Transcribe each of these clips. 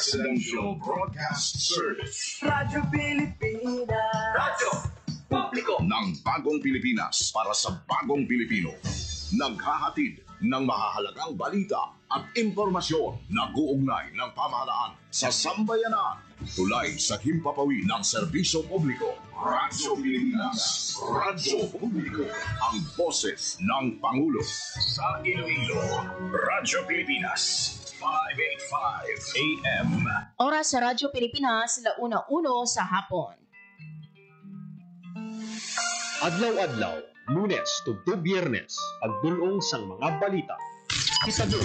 Presidential Broadcast Service. Radyo Pilipinas. Radyo Publiko ng Bagong Pilipinas para sa Bagong Pilipino. Naghahatid ng mahahalagang balita at impormasyon na guugnay ng pamahalaan sa sambayanan. Tulay sa himpapawid ng serbisyo publiko. Radyo Pilipinas. Radyo Publiko. Ang boses ng Pangulo. Sa Iloilo, Radyo Pilipinas. 585 AM. Oras sa Radyo Pilipinas, 1:01 sa hapon. Adlaw-adlaw, Lunes tugtog Biyernes, pagdulong sang mga balita. Kitadun,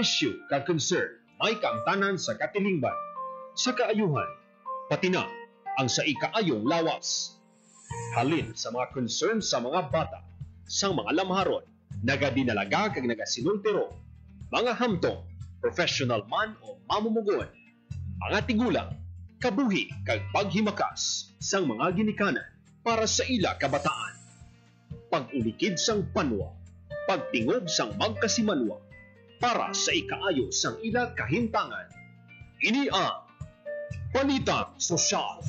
issue kag concern, may kaangtanan sa katilingban, sa kaayuhan, pati na ang sa ikaayong lawas. Halin sa mga concern sa mga bata, sang mga lamharon, nagadinalaga kag nagasinultiro, mga hamtong, professional man o mamumugon, mga tigulang, kabuhi kag paghimakas sang mga ginikanan para sa ila kabataan. Pag-ulikid sang panwa, pagtingog sang magkasimanwa, para sa ikaayo sang ila kahintangan. Ini ang Balitang Sosyal.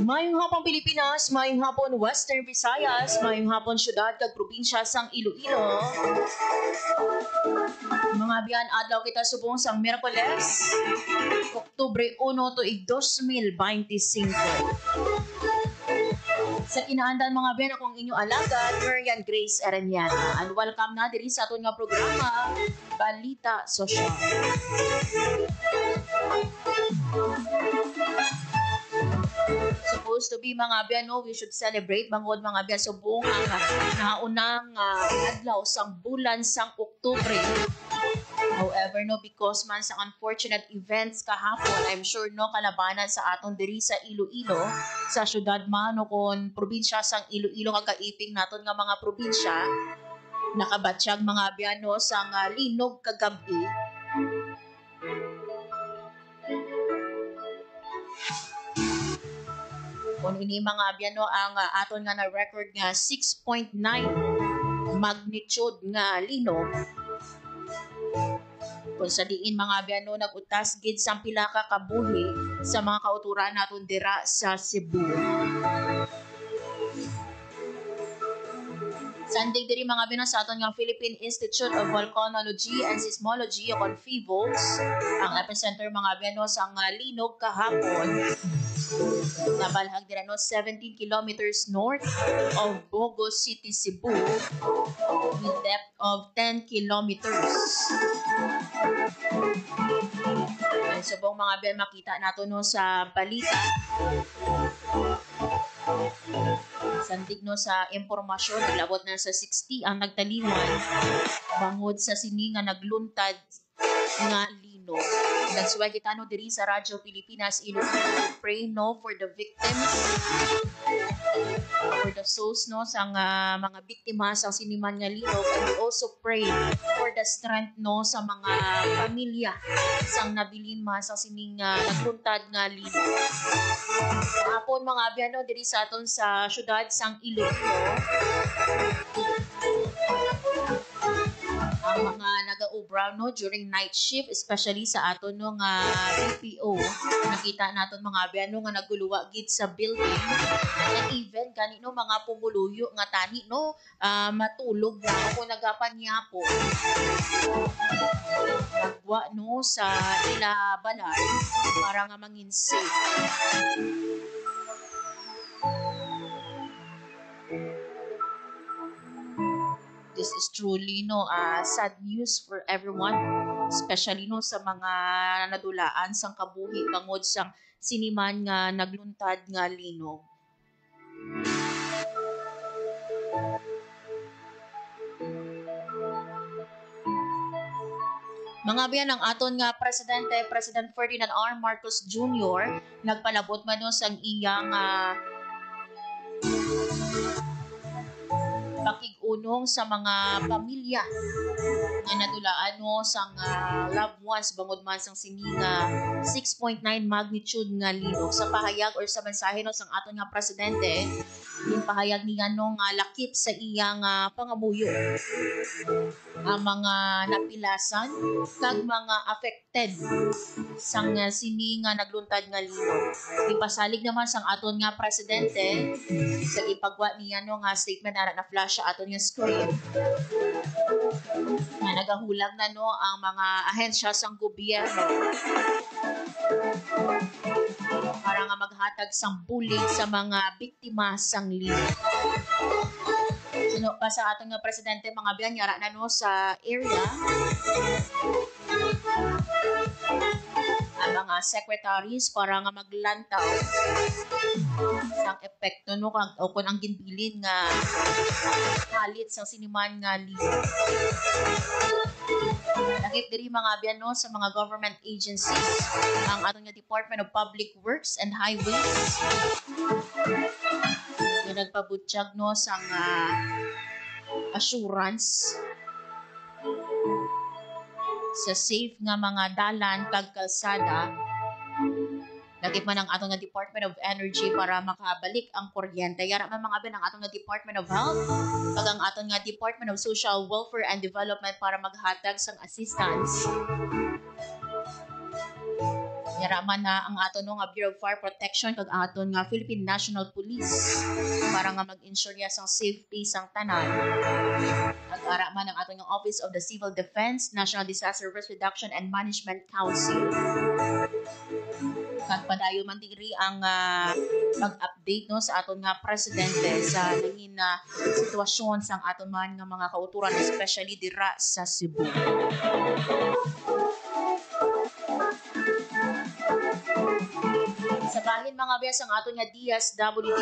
Mayong hapon Pilipinas, mayong hapon Western Visayas, mayong hapon syudad kag probinsya sang Iloilo. Mga biyan, adlaw kita subong sang Miyerkules, Oktubre 1 tuig 2025. Sa kinaandan mga biyan, akong inyo alagad, Marian Grace Arellana. And welcome na diri sa aton nga programa, Balita Sosyal. Supposed to be mga biyan, no? We should celebrate bangod mga biyan subong ang naunang adlaw sang bulan sang Oktubre. However, no, because man sa unfortunate events kahapon, I'm sure no kalabanan sa aton diri sa Iloilo, sa syudad man o kon probinsya sang Iloilo kagaiping naton nga mga probinsya, nakabatsyag mga biyan no sang linog kagabi. Kung ini mga biyan no ang aton nga na record nga 6.9 magnitude nga linog. Kung sa diin mga biyano, nag-utas gid sang pila ka kabuhi sa mga kauturan naton dira sa Cebu. Sandig diri mga biyano sa aton nga Philippine Institute of Volcanology and Seismology o PHIVOLS, ang epicenter mga biyano sa linog kahapon. Nabalhag dira no 17 kilometers north of Bogo City, Cebu, with depth of 10 kilometers. Ay subong mga biyan makita nato no sa balita. Sandig no sa impormasyon, naglabot na sa 60 ang nagtaliwan bangod sa sini nga nagluntad nga linog. That's why kita no diri sa Radyo Pilipinas pray no for the victims, for the souls no sa mga biktima sa siniman nga linog, and we also pray for the strength no sa mga pamilya sang nabilin ma sa sining nagluntad nga linog. Hapon mga biyan no diri sa aton sa syudad sang Iloilo, ang mga nag-aubra no during night shift, especially sa aton no nga BPO, nakita naton mga biano nga naguluwa gid sa building, and even kanino mga pumuluyo nga tani no matulog na ako nagapanyapo nagwa no sa ila balay para nga mangin safe. This is truly sad news for everyone, especially sa mga nadulaan sang kabuhi bangod sang siniman nga nagluntad nga linog. Mga biyan ang aton nga presidente, President Ferdinand R. Marcos Jr. nagpalabot man sang iyang pakig-unong sa mga pamilya nga nadulaan sang loved ones bangod man sang sininga 6.9 magnitude nga linog. Sa pahayag or sa mensahe sang aton nga presidente, yung pahayag niya lakip sa iyang pangamuyo ang mga napilasan kag mga affected sang sini nga nagluntad nga linog. Ipasalig naman sang aton nga presidente sa ipagwa niya nga statement na flash sa aton nga screen na nagahulag na ang mga ahensya sang gobyerno para nga maghatag sang bulig sa mga biktima sang linog. Sino pa sa aton nga presidente mga biyan yara na sa area ang mga secretaries para nga maglantaw sang epekto o kung ang ginbilin nga halit sang siniman nga linog. Nakit diri mga biyan sa mga government agencies ang aton nga Department of Public Works and Highways nga nagpabutyag sang assurance sa safe nga mga dalan kag kalsada. Lagit man ang atong nga Department of Energy para makabalik ang kuryente. Yara man mga bin ang atong nga Department of Health kag ang atong nga Department of Social Welfare and Development para maghatag sang assistance. Yara man ang aton nga Bureau of Fire Protection kag aton nga Philippine National Police para nga mag-ensure sang safety sang tanan. At ara man ang aton nga Office of the Civil Defense, National Disaster Risk Reduction and Management Council. Kag padayon man diri ang pag-update sa aton nga presidente sa nangin sitwasyon sang aton man nga mga kauturan, especially dira sa Cebu. Sa bahin mga bes ang aton nga DSWD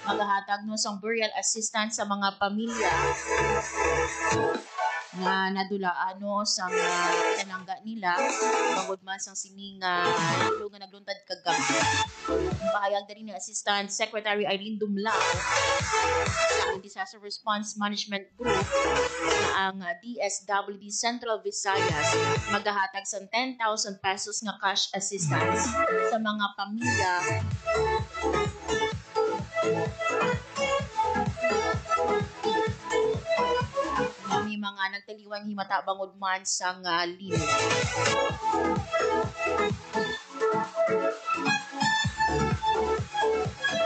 maghahatag sang burial assistance sa mga pamilya nga nadulaan sa tanangga nila bangod man sang sining ilo nga nagluntad kagabi. Pahayag din ni Assistant Secretary Irene Dumlao sa Disaster Response Management Group na ang DSWD Central Visayas maghahatag sang 10,000 pesos nga cash assistance sa mga pamilya may mga nagtaliwang himata bangod man sang linog.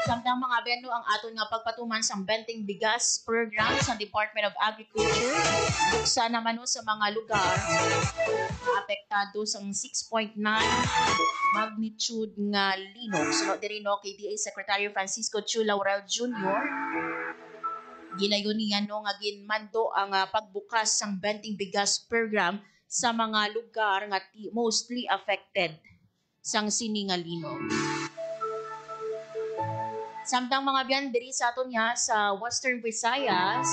Samtang mga bendo ang aton nga pagpatuman sang Benting Bigas program sa Department of Agriculture buksa naman sa mga lugar apektado sang 6.9 magnitude nga linog. Sunod diri kay DA Secretary Francisco Chu Laurel Jr. Gilayon niya nga ginmando ang pagbukas sang Benting Bigas program sa mga lugar nga mostly affected sang sini nga linog. Samtang mga biyan diri sa aton sa Western Visayas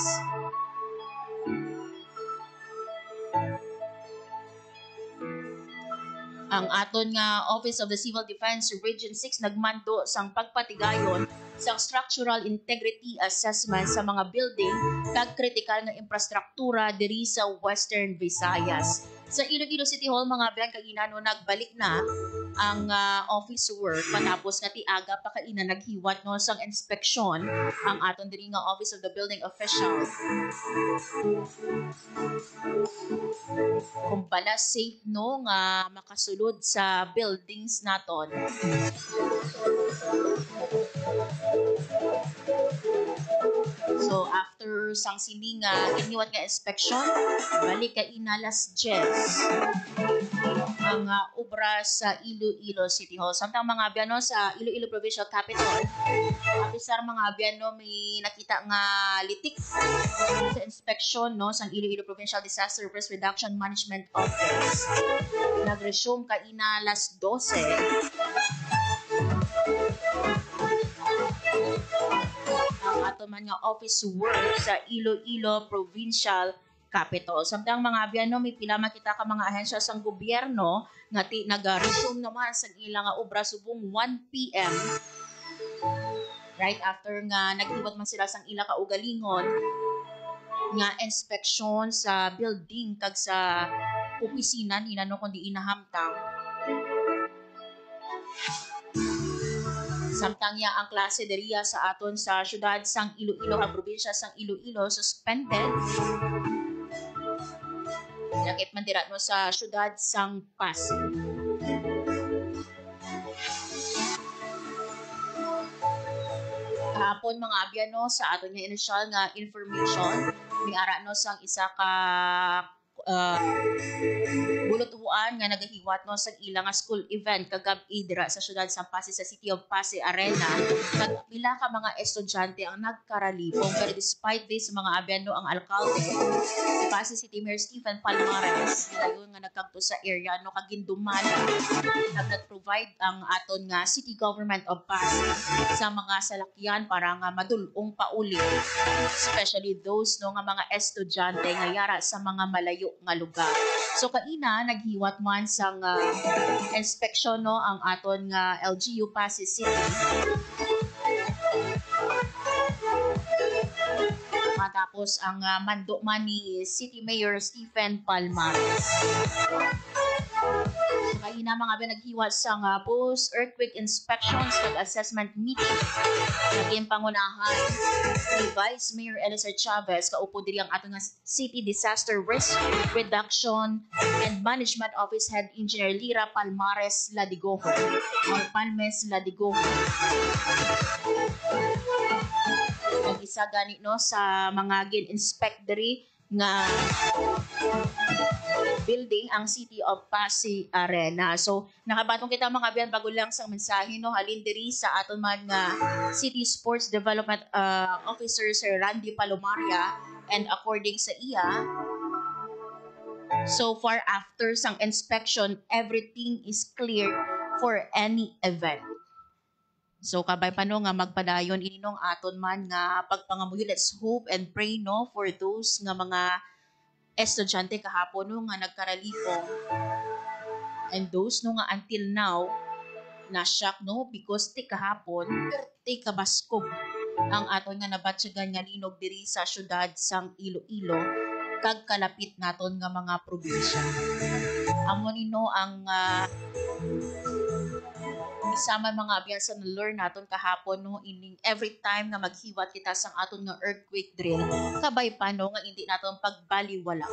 ang aton nga Office of the Civil Defense Region 6 nagmando sang pagpatigayon sang structural integrity assessment sa mga building kag kritikal nga infrastruktura diri sa Western Visayas. Sa Iloilo City Hall mga biyan kag nagbalik na ang office work matapos nga tiaga pa kaina naghiwat sang inspeksyon ang aton diri nga Office of the Building Official. Kung bala safe nga makasulod sa buildings naton. So after sang sini nga giniwat nga inspeksyon, balik ka inalas 10 ang obra obra sa Iloilo City Hall. Samtang mga abyan no, sa Iloilo Provincial Capital, apisar mga abyan no, may nakita nga litik sa inspeksyon no, sa Iloilo Provincial Disaster Risk Reduction Management Office. Nag-resume kaina alas 12. Ang ato man nga office work sa Iloilo Provincial Capital. Samtang mga abyan no, may pila makita ka mga ahensya sang gobyerno nga nag-resume naman sa ilang obra subong 1 p.m. Right after nga naghiwat man sila sang ila ka ugalingon nga inspeksyon sa building kag sa opisina nila no kundi inahamtang. Samtang ya ang klase deriya sa aton sa syudad sang Iloilo ang probinsya sang Iloilo suspended. Nakit man dira no sa syudad sang Pasig. Kahapon mga abyan no sa aton nga initial nga information may ara no sang isa ka bulutuan nga nagahiwat no sa ilang school event kagabi dira sa syudad sang Pasig sa City of Pasig Arena. Kag pila ka mga estudyante ang nagkaralipong pero despite this mga abyan no ang alkalde si Pasig City Mayor Stephen Palmares nilayon nga nagkadto sa area no kag gindumala nag-provide ang aton nga City Government of Pasig sa mga salakyan para nga madulong pauli especially those no nga mga estudyante nga yara sa mga malayo nga lugar. So kaina naghiwat man sang inspeksyon no ang aton nga LGU Pasig City. Matapos ang mando man ni City Mayor Stephen Palmares. Kaina mga naghiwat sang post-earthquake inspections at assessment meeting. Naging pangunahan ni Vice Mayor Eliezer Chavez kaupo diri ang aton nga City Disaster Risk Reduction and Management Office Head Engineer Lira Palmares Ladigoho or Palmes Ladigoho. Nag-isa gani no sa mga gin-inspect diri nga building ang City of Pasig Arena. So nakabatong kita mga abyan bago lang sang mensahe no halin diri sa aton man nga City Sports Development Officer Sir Randy Palomaria and according sa iya so far after sang inspection everything is clear for any event. So kabay pa no nga magpadayon ininong aton man nga pagpangamuyo. Let's hope and pray no for those nga mga estudyante kahapon no nga nagkaralipong and those no nga until now na shock no because ti kahapon ti kabaskog ang aton nga nabatsyagan nga linog diri sa syudad sang Iloilo kag kalapit naton nga mga probinsya. Amo nino ang isama mga abyan sa na-learn naton kahapon no ining every time nga maghiwat kita sang aton nga earthquake drill kabay pa no nga hindi naton pagbaliwala.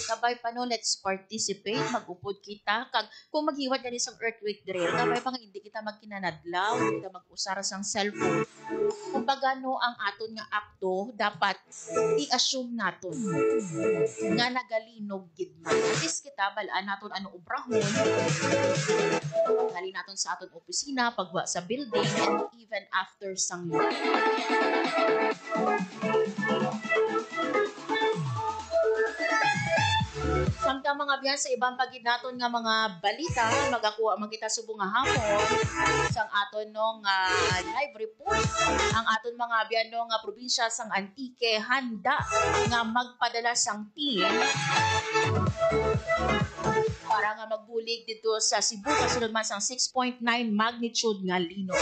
Kabay pa no let's participate magupod kita kag kung maghiwat gani sang earthquake drill kabay pa nga hindi kita magkinanadlaw hindi kita mag-usara sang cellphone. Kumbaga no ang aton nga akto dapat i-assume naton nga nagalinog gid man. At least kita balaan naton ano obrahon gali naton sa aton opisina, pagwa sa building, and even after sang samtang mga biyan sa ibang pagid naton nga mga balita, magakuha man kita subong nga hapon sang aton no nga live report. Ang aton mga biyan no nga probinsya sang Antique handa nga magpadala sang team para nga magbulig dito sa Cebu kasunod man sang 6.9 magnitude nga linog.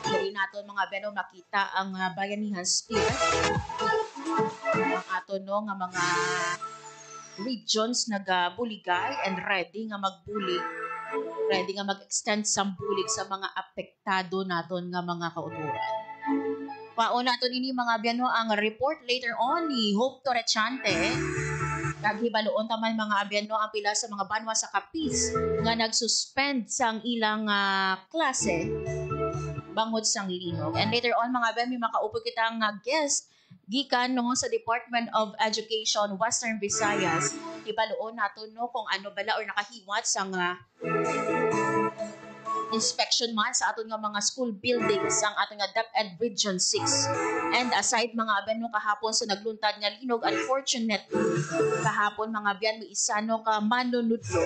Diri naton mga beno makita ang bayanihan spirit. Ang aton no nga mga regions nagabuligay and ready nga magbulig. Ready nga mag-extend sang bulig sa mga apektado naton nga mga kauturan. Pauna naton ini mga biyano ang report later on ni Hope Torrechante. Naghibaloon taman mga abyan no ang pila sa mga banwa sa Capiz nga nagsuspend sang ilang klase bangod sang linog. And later on mga abyan may makaupo kitang guest gikan no sa Department of Education Western Visayas. Ibaluon nato no kung ano bala or nakahiwat sa nga inspection man sa aton nga mga school buildings ang aton nga DepEd Region 6. And aside mga abyan no kahapon sa nagluntad nga linog, unfortunately kahapon mga abyan may isa no ka manunudlo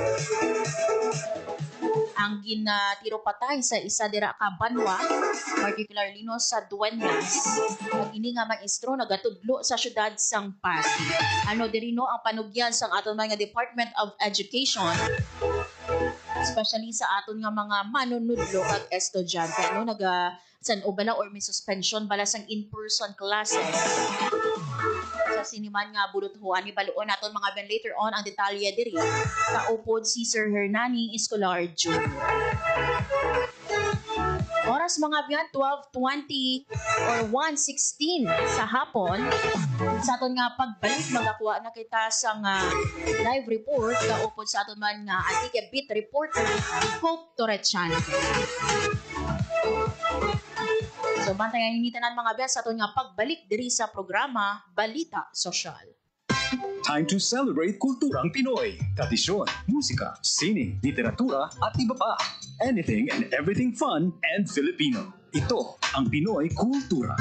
ang ginatiro patay sa isa dira ka banwa, particularly no sa Dueñas. Ang ini nga maestro nagatudlo sa syudad sang Pasig. Ano diri no ang panugyan sang aton mga Department of Education, especially sa aton nga mga manunudlo kag estudyante no san o bala or may suspension bala sang in-person classes sa siniman nga buluthuan ni baluon naton mga ben later on ang detalye diri kaupod si Sir Hernani Escolar Jr. Oras mga biyan 12:20 or 1:16 sa hapon. Sa aton nga pagbalik magakuha na kita sa live report kaupod sa aton man nga Antique Beat reporter Hope Torrechante. So bantayan initan mga biyan sa aton nga pagbalik diri sa programa Balita Sosyal. Time to celebrate kulturang Pinoy. Tradisyon, musika, sining, literatura at iba pa. Anything and everything fun and Filipino. Ito ang Pinoy Kultura.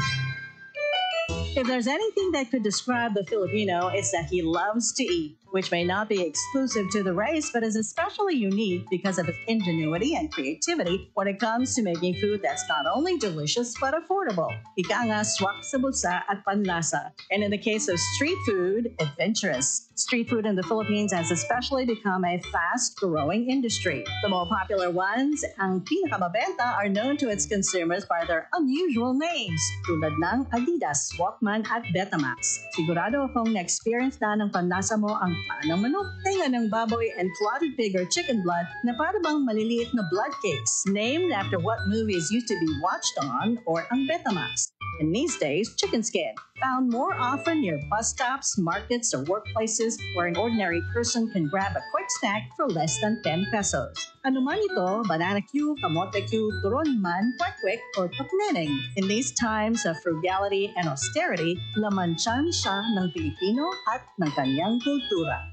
If there's anything that could describe the Filipino, it's that he loves to eat, which may not be exclusive to the race, but is especially unique because of its ingenuity and creativity when it comes to making food that's not only delicious, but affordable. Ika nga, swak sa bulsa at panlasa. And in the case of street food, adventurous. Street food in the Philippines has especially become a fast-growing industry. The more popular ones, ang pinakamabenta, are known to its consumers by their unusual names, tulad ng Adidas, Walkman at Betamax. Sigurado akong na-experience na ng panlasa mo ang panang manok, tenga ng baboy, and clotted pig or chicken blood na para bang maliliit na blood cakes, named after what movies used to be watched on, or ang Betamax. And these days, chicken skin, found more often near bus stops, markets, or workplaces where an ordinary person can grab a quick snack for less than 10 pesos. Ano man ito, banana cue, kamote cue, turon man, kwek-kwek, or pakneneng. In these times of frugality and austerity, laman tiyan siya ng Pilipino at ng kanyang kultura.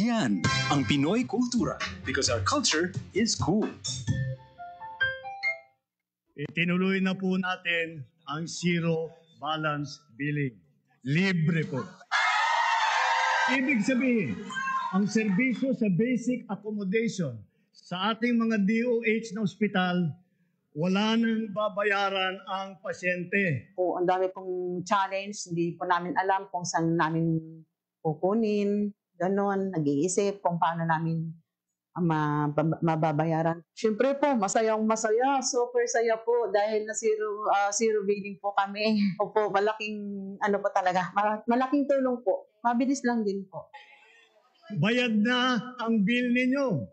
Yan ang Pinoy Kultura because our culture is cool. Itinuloy na po natin ang zero balance billing. Libre po. Ibig sabihin, ang serbisyo sa basic accommodation sa ating mga DOH na ospital, wala nang babayaran ang pasyente. Po, ang dami pong challenge, hindi po namin alam kung saan namin kukunin, ganon, nag-iisip kung paano namin mababayaran. Siyempre po, masayang-masaya, super saya po dahil na zero billing po kami. Opo, malaking ano po talaga, malaking tulong po. Mabilis lang din po. Bayad na ang bill ninyo.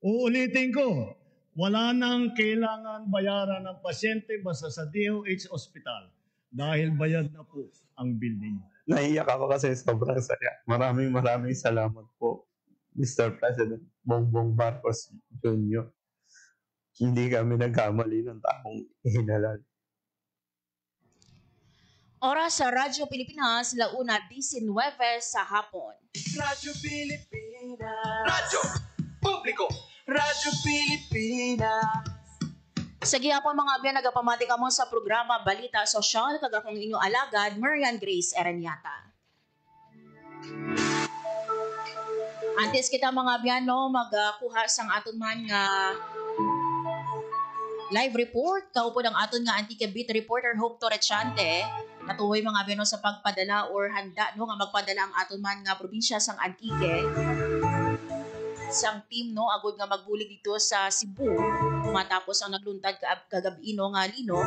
Uulitin ko, wala nang kailangan bayaran ng pasyente basta sa DOH Hospital dahil bayad na po ang bill ninyo. Naiiyak ako kasi sobrang saya. Maraming salamat po, Mr. President Bongbong Marcos Jr. Hindi kami nagkamali ng taong ihinalal. Oras sa Radyo Pilipinas, 1:19 sa hapon. Radyo Pilipinas. Radyo Publiko. Radyo Pilipinas. Sa gihapon mga abyan, nagapamati ka mo sa programa Balita Sosyal, kag akong inyong alagad, Marian Grace Ereniata. Antes kita mga abyan, no, magkuha sang aton man nga live report, kaupod ang aton nga Antique Beat reporter Hope Torrechante, natuhoy mga abyan no, sa pagpadala or handa no, nga magpadala ang aton man nga probinsya sang Antique. Sang team no agud nga magbulig dito sa Cebu matapos ang nagluntad kagabi no nga lino.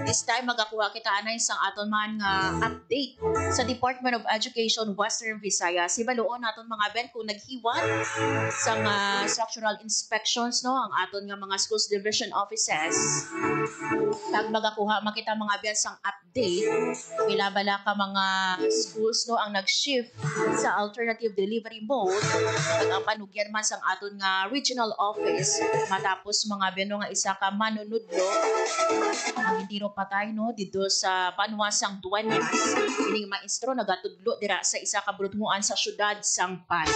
This time magakuha kita anay sang aton man nga update sa Department of Education Western Visayas. Ibaloon naton mga ben kung naghiwat sang structural inspections no ang aton nga mga schools division offices. Tag magakuha makita mga ben sang update bilabala ka mga schools no ang nag-shift sa alternative delivery mode at ang panugyan man sang aton nga regional office matapos mga ben no nga isa ka manunudlo ang hindi ro patay no dito sa Panuasang Dueñas. Ining maestro nagatudlo dira sa isa ka brudnguan sa syudad Sangpay.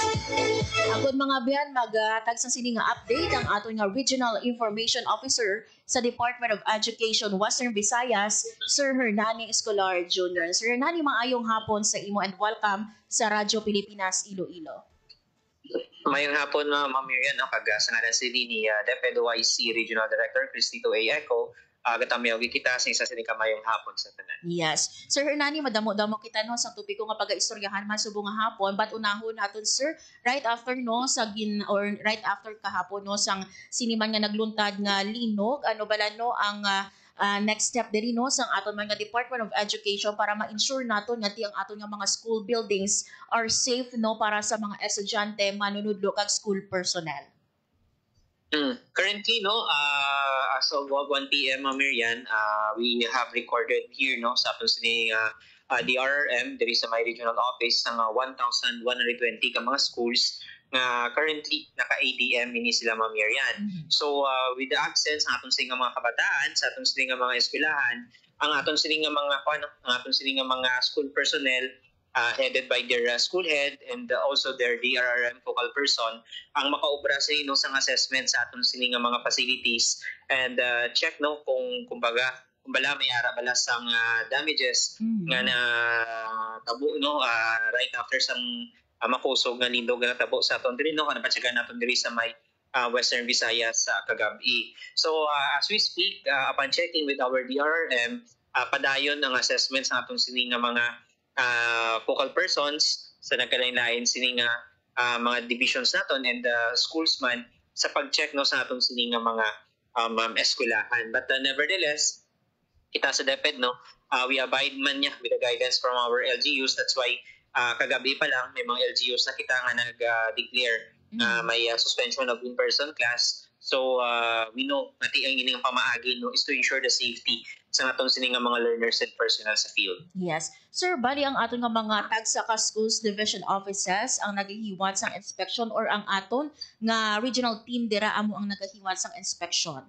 Agod mga biyan magtag sa sini nga update ang aton nga Regional Information Officer sa Department of Education Western Visayas, Sir Hernani Escolar Jr. Sir Hernani, maayong hapon sa imo and welcome sa Radyo Pilipinas Iloilo. Mayong hapon, Ma'am Miriam, no? Sa nga si ni DepEd OIC Regional Director Cristito A. Eco, gatamyaw kita sa isa sining kamayong hapon sa tanan. Yes. Sir Hernani, madamo-damo kita no sa tupiko nga pag-istoryahan man subong nga hapon, but unahon naton sir right after no sa right after kahapon no sang siniman nga nagluntad nga linog, ano bala no ang next step diri no sang aton mga Department of Education para ma-ensure naton nga ti ang aton nga mga school buildings are safe no para sa mga estudyante, manunudlo kag school personnel. Currently, no, as of 1 p.m. Miriam, we have recorded here, no, sa aton sini DRRM, there is sa my regional office ng 1,120 ka mga schools nga currently naka-ADM ini sila Miriam. So with the absence ng aton sini nga mga kabataan, sa aton sini nga mga eskwelahan, ang aton sini nga mga school personnel headed by their school head and also their DRRM focal person ang makaobra sa ino sang assessment sa aton sini nga mga facilities and check no kung bala may ara bala sang damages nga na tabo no right after sang makusog nga lindog nga tabo sa aton diri no kana patsagan naton diri sa may Western Visayas sa kagabi. So as we speak, upon checking with our DRRM, padayon ang assessment sa aton sini nga mga focal persons sa nagkalain-lain sini nga mga divisions naton and schools man sa pag-check no sa aton sini nga mga eskwelahan. But nevertheless, kita sa DepEd no, we abide man niya with the guidance from our LGUs. That's why kagabi pa lang may mga LGUs na kita nga nag-declare may suspension of in-person class. So we know nati ang ining pamaagi no is to ensure the safety sa atong sini nga mga learners and personnel sa field. Yes. Sir, bali ang aton nga mga tagsa ka schools division offices ang nagahiwat sang inspection or ang aton nga regional team dira amo ang nagahiwat sang inspection?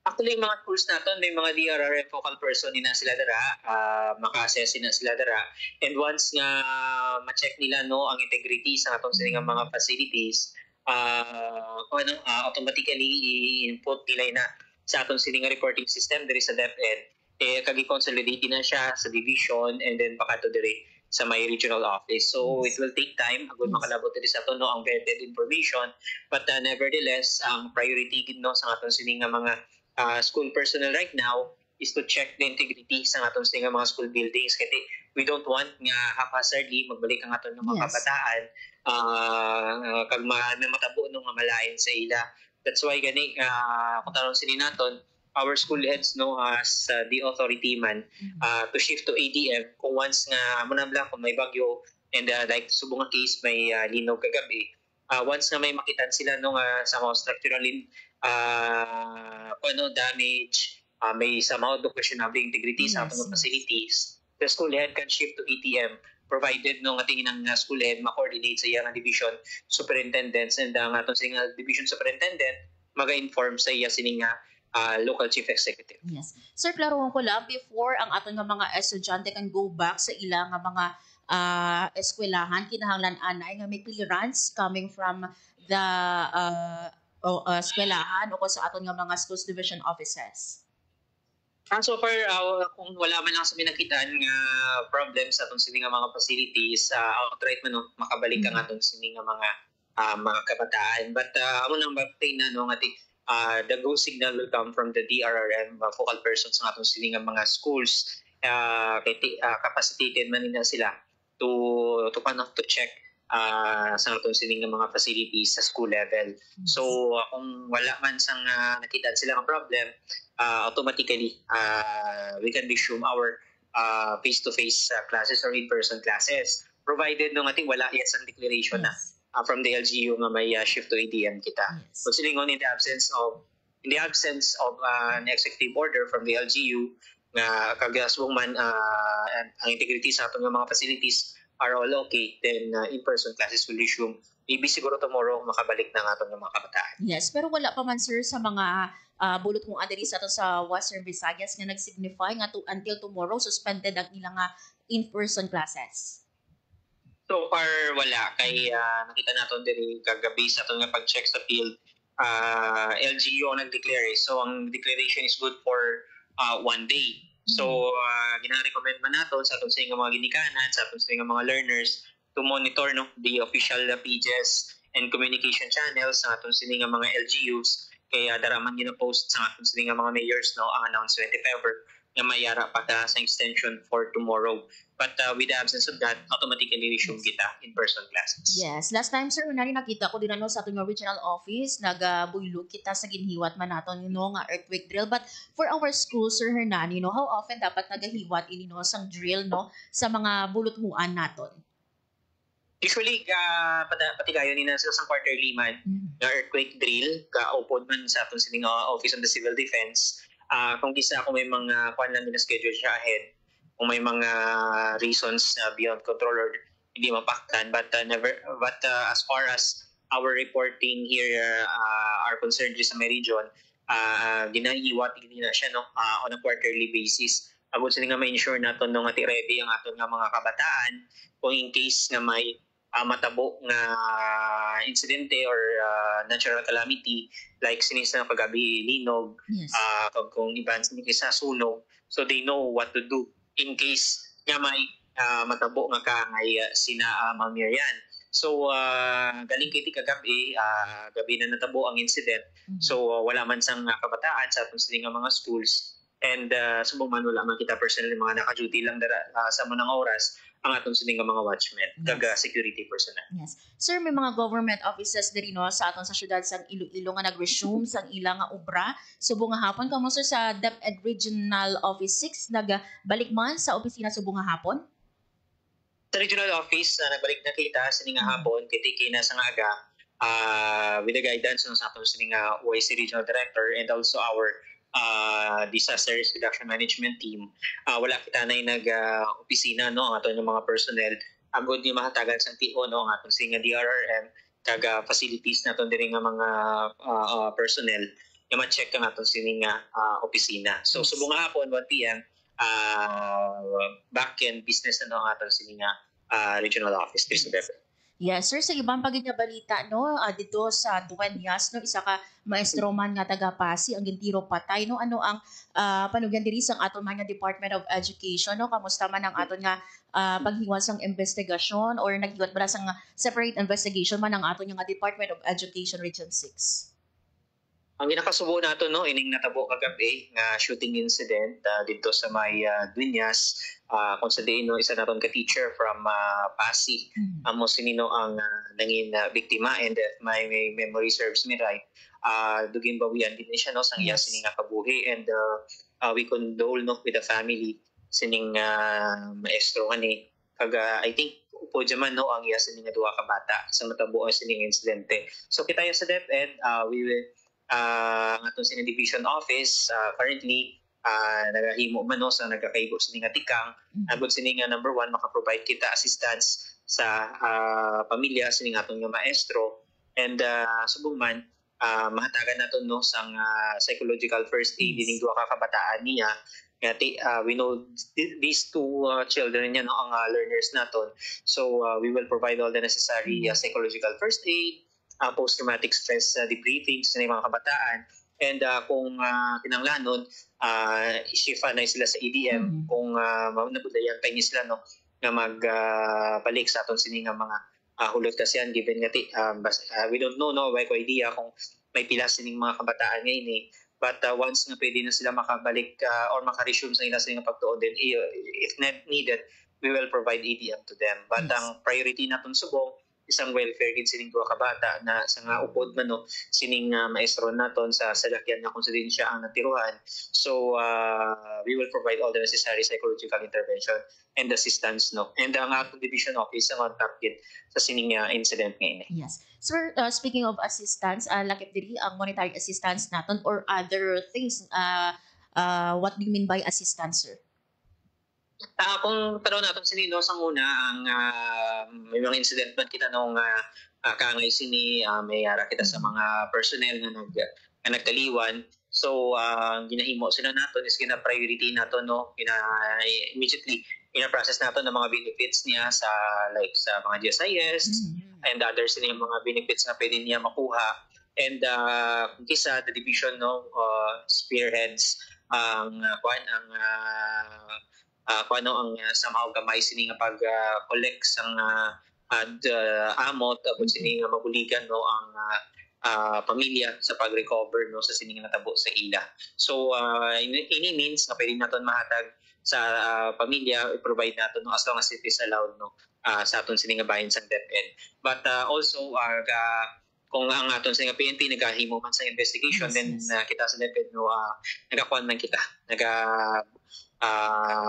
Actually, yung mga schools naton may mga DRRM focal person na sila dara, maka-assess na sila dara. And once nga ma-check nila no ang integrity sa atong sini nga mga facilities, automatically i-input nila na sa atong sini nga reporting system diri sa DepEd, kagi-consolidate na siya sa division and then pakato diri sa may regional office. So it will take time agud makalabot diri sa no ang vetted information, but nevertheless ang priority gid no sa atong sini nga mga school personnel right now is to check the integrity sa atong sini nga mga school buildings kasi we don't want nga haphazardly magbalik ang aton mga kabataan kag matabo no nga malain sa ila. That's why gani kung taron sini naton our school heads no as the authority man to shift to ADM kung once nga manabla kung may bagyo and like subong nga case may linog kagabi, once nga may makitan sila no sa mga structural damage, may somehow questionable integrity sa atong facilities, the school head can shift to ATM provided no nga tingin ng school head ma-coordinate sa iyang division superintendents and ang atong sing division superintendent maga-inform sa iya sini nga local chief executive. Yes. Sir, klarohan ko lang, before ang aton nga mga estudyante can go back sa ilang nga mga eskwelahan, kinahanglan anay nga may clearance coming from the eskwelahan o sa aton nga mga schools division offices. So far, kung wala man lang sa minakitaan nga problems sa atong sini nga mga facilities, outright man no, makabalik ang atong sini nga mga kabataan. But amo nang baptay na no nga the go signal will come from the DRRM focal persons ng atong sini nga mga schools. Capacitated man nila sila to check sa atong sini nga mga facilities sa school level. So kung wala man sang nakita sila nga problem, automatically we can resume our face-to-face classes or in-person classes provided no ating wala yes ang declaration na from the LGU nga may shift to ADM kita. So silingon in the absence of an executive order from the LGU nga kagaswong man ang integrity sa atong mga facilities are all okay, then in-person classes will resume maybe siguro tomorrow makabalik na nga itong mga kabataan. Yes, pero wala pa man sir sa mga bulot mo diri sa to sa Western Visayas nga nag-signify nga until tomorrow suspended ang ilang in-person classes. So far wala kay nakita naton diri kagabi sa aton nga pag-check sa field, LGU ang nag-declare. So ang declaration is good for 1 day. So gina-recommend man naton sa aton sa mga ginikanan, sa aton sa mga learners to monitor the official pages and communication channels sa aton sa mga LGUs. Kaya daraman gina-post sa aton sa mga mayors ang announcement if ever na mayara pa sa extension for tomorrow. But with the absence of that, automatically resume kita in-person classes. Yes. Last time, sir, nakita ko din sa ating original office, nag-buylog kita sa ginhiwat man naton nga earthquake drill. But for our school, Sir Hernan, how often dapat nagahiwat sang drill sa mga bulot-muan naton? Usually, pati kayo nina sa quarterly man, na earthquake drill, kaupod man sa aton sining Office of the Civil Defense. Kung may mga kwan lang din na schedule siya ahead, kung may mga reasons beyond control or hindi mapaktan, but as far as our reporting here are concerned sa may region, ginahiwat na siya on a quarterly basis. Abot sila nga ma-ensure natin nung ready ang aton nga mga kabataan kung in case nga may matabo nga insidente or natural calamity like sinis na paggabi linog, kung iban sa sunog, so they know what to do in case nga may matabo nga kangay sina Ma'am Miriam. So galing kay kagabi, gabi na natabo ang incident. So wala man sang kabataan sa atong sining mga schools, and subuman wala man kita personally mga naka-duty lang sa munang oras ang atong sining mga watchmen, kaga security personnel. Yes. Sir, may mga government offices diri sa aton sa syudad sang Iloilo nga nag-resume sang ilang obra. Subong nga hapon kamo sir sa DepEd Regional Office 6 nagbalik man sa opisina subong nga hapon? Sa regional office, nagbalik na kita sining hapon, kitiki na sa aga with the guidance sa aton sining OIC Regional Director and also our disaster risk reduction management team. Wala kita na nag-opisina ang aton mga personnel. Agod ni mahatagan sa TO ang aton sining DRRM kaga facilities naton diri nga mga personnel nga ma-check ang aton sining opisina. So subong nga hapon 1 PM back-end business na ang aton sining regional office. Yes, sir. Sa ibang pagiging balita, dito sa Dueñas, isa ka maestro man nga taga-Pasi, ang gintiro patay, ano ang panugyan diri sang aton man nga Department of Education, kamusta man ang aton nga paghiwan sang investigasyon or naghiwat ba sang separate investigation man ang aton nga Department of Education Region 6? Ang ginakasubo nato ining natabo kagabi nga shooting incident dito sa may Dueñas, kung sa diin isa naton ka teacher from Pasig. Amo sinino ang nangin biktima, and if my memory serves me right, dugin bawian din siya sang iya sining kabuhi, and we condole with the family sining maestro ani kaga I think upo jaman ang iya sining duha ka bata sa matabo ang sining insidente. So kita sa DepEd, we will ang atong sining division office currently nagahimo man sa nagkakaibo sining tikang abot sining number 1 maka-provide kita assistance sa pamilya sining atong nga maestro, and subong man mahatagan naton sang psychological first aid dining duha ka kabataan niya nga we know these two children niya ang learners naton, so we will provide all the necessary psychological first aid, post-traumatic stress debriefing sa mga kabataan, and kung kinanglanon isifa na sila sa EDM kung nabudayan pa sila nga magbalik sa aton sini nga mga hulot kasi given nga we don't know why ko idea kung may pila sining mga kabataan ngayon but once nga pwede na sila makabalik or maka-resume sa ila sining pagtuon, then if needed we will provide EDM to them, but ang priority naton subong isang welfare gid sining duha ka bata na sa nga upod man sining maestro naton sa salakyan nga kung sa din siya ang natiruhan. So we will provide all the necessary psychological intervention and assistance and ang atong division office ang on top gid sa sining incident ngayon. Yes. Sir, speaking of assistance, lakip diri ang monetary assistance naton or other things, what do you mean by assistance, sir? Kung tanong natin sinino sa una ang may mga incident man kita nung kangay sini may ara kita sa mga personnel nga nagkaliwan. So ginahimo sila naton is gina-priority nato no immediately ina-process nato ng mga benefits niya sa mga GSIS and others yung mga benefits na pwede niya makuha. And kung kisa the division no spearheads ang somehow gamay sini nga pag collect sang amot abot sini nga mabuligan no ang pamilya sa pag-recover no sa sining natabo sa ila. So ini means na pwede naton mahatag sa pamilya, i-provide naton no as long as it is allowed no sa aton sining bahin sa DepEd. But also kung ang aton sa PNP nagahimo man sa investigation, then kita sa DepEd no nagakuan man kita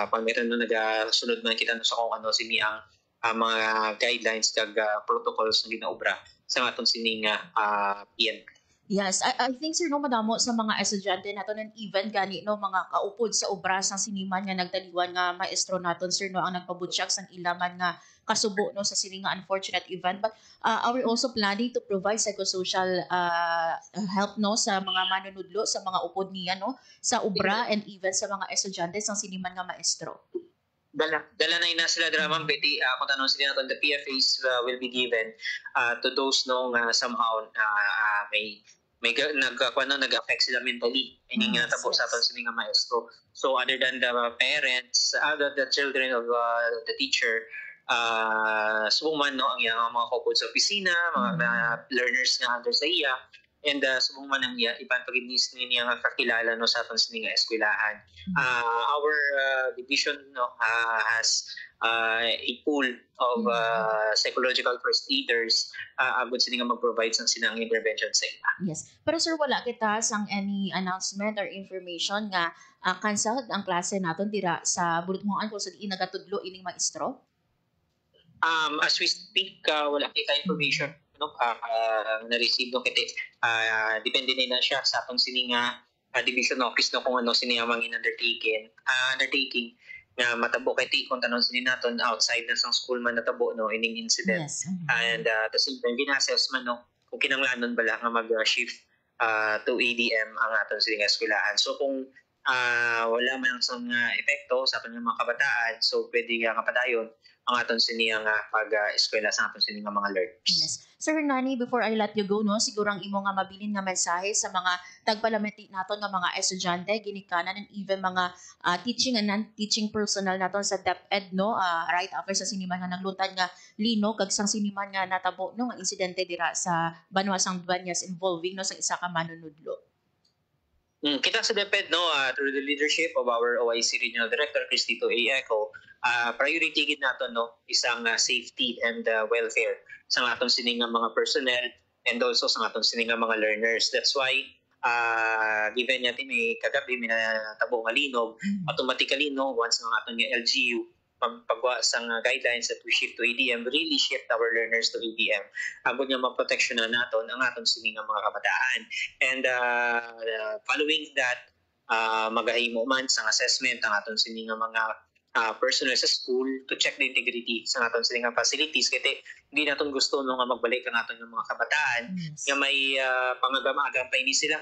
pagmeron no nagasunod man kita no sa kung ano sini ang mga guidelines kag protocols na ginaobra sa aton sining PNP. Yes, I think sir no madamo sa mga estudyante nato and even gani no mga kaupod sa obras ng siniman nga nagtaliwan nga maestro naton sir no ang nagpabutsak sang ilaman nga kasubo no sa sining nga unfortunate event, but are we also planning to provide psychosocial help no sa mga manunudlo sa mga upod niya no sa obra and even sa mga estudyante sang siniman nga maestro? Dala na sila drama pwede kung tanong sila natin the PFAs will be given to those no somehow may nag-affect sila mentally and yung natapos sa aton sila nga maestro. So other than the parents, the children of the teacher, subong man no ang mga kaupod sa opisina, mga learners nga under sa iya, and subong man ang ibang pag-inis niya nga kakilala no sa aton sila nga eskwelahan. Our division no has a pool of psychological first aiders abot sila nga mag-provide sang sinang intervention sa ila. Yes. Pero sir, wala kita sang any announcement or information nga canceled ang klase naton dira sa bulutmongan kung sa diin nagatudlo ining maestro? As we speak, wala kita information no na-receive no kiti depende na siya sa atong sining division office no kung ano sini ang mga undertaking nga matabo kay kung tanon sini naton outside na sang school man natabo no ining incident. Yes. And the same time gina-assess man no kung kinanglanon bala nga mag-shift to ADM ang aton sini nga eskwelahan. So kung wala man ang sang epekto sa aton mga kabataan, so pwede nga kapadayon ang aton sini nga pag-eskwela sa aton sini nga mga learners. Yes. Sir Hernani, before I let you go, no, siguro ang imo nga mabilin nga mensahe sa mga tagpalamenti naton nga mga estudyante, ginikanan, and even mga teaching and non-teaching personnel naton sa DepEd, no, right after sa siniman nga naglutan nga lino kag sang siniman nga natabo no nga insidente dira sa Banwasang Dueñas involving no sa isa ka manunudlo. Kita sa DepEd no through the leadership of our OIC Regional Director Cristito A. Eco, priority gid naton no isang safety and welfare sa aton sining mga personnel and also sa aton sining mga learners. That's why given natin may kagabi may natabo nga linog, automatically no once ang aton nga LGU pagwa sa guidelines that we shift to ADM, really shift our learners to ADM. Agod nga maproteksyon na naton ang aton sining mga kabataan. And following that, magahimo man sa assessment ang aton sining mga personnel sa school to check the integrity sa aton sining facilities. Kasi hindi naton gusto no nga magbalik ang aton mga kabataan nga may pangagam-agampay ni sila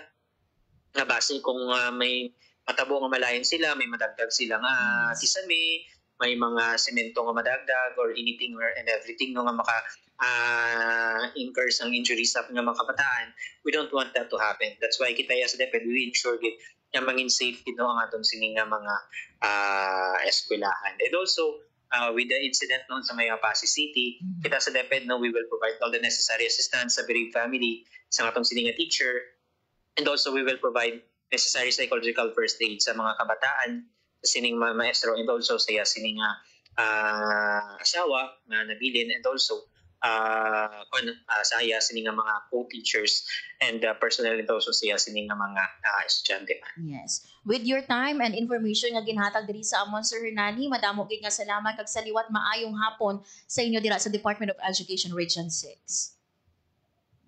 nga base kung may matabo nga malayan sila, may madagdag sila nga kisame, may mga semento nga madagdag or anything and everything no nga maka incur ang injuries sa nga mga kabataan. We don't want that to happen. That's why kita sa DepEd we ensure gid nga mangin safe gid no ang aton sining nga mga eskwelahan. And also with the incident noon sa may Pasig City, kita sa DepEd no we will provide all the necessary assistance sa bereaved family sa atong sining nga teacher, and also we will provide necessary psychological first aid sa mga kabataan sining maestro and also sa sining asawa nga nabilin, and also sa sining mga co-teachers and personnel and also sa sining mga estudyante. Yes. With your time and information nga ginhatag diri sa amon Sir Hernani, madamo gid nga salamat kag saliwat maayong hapon sa inyo dira sa Department of Education Region 6.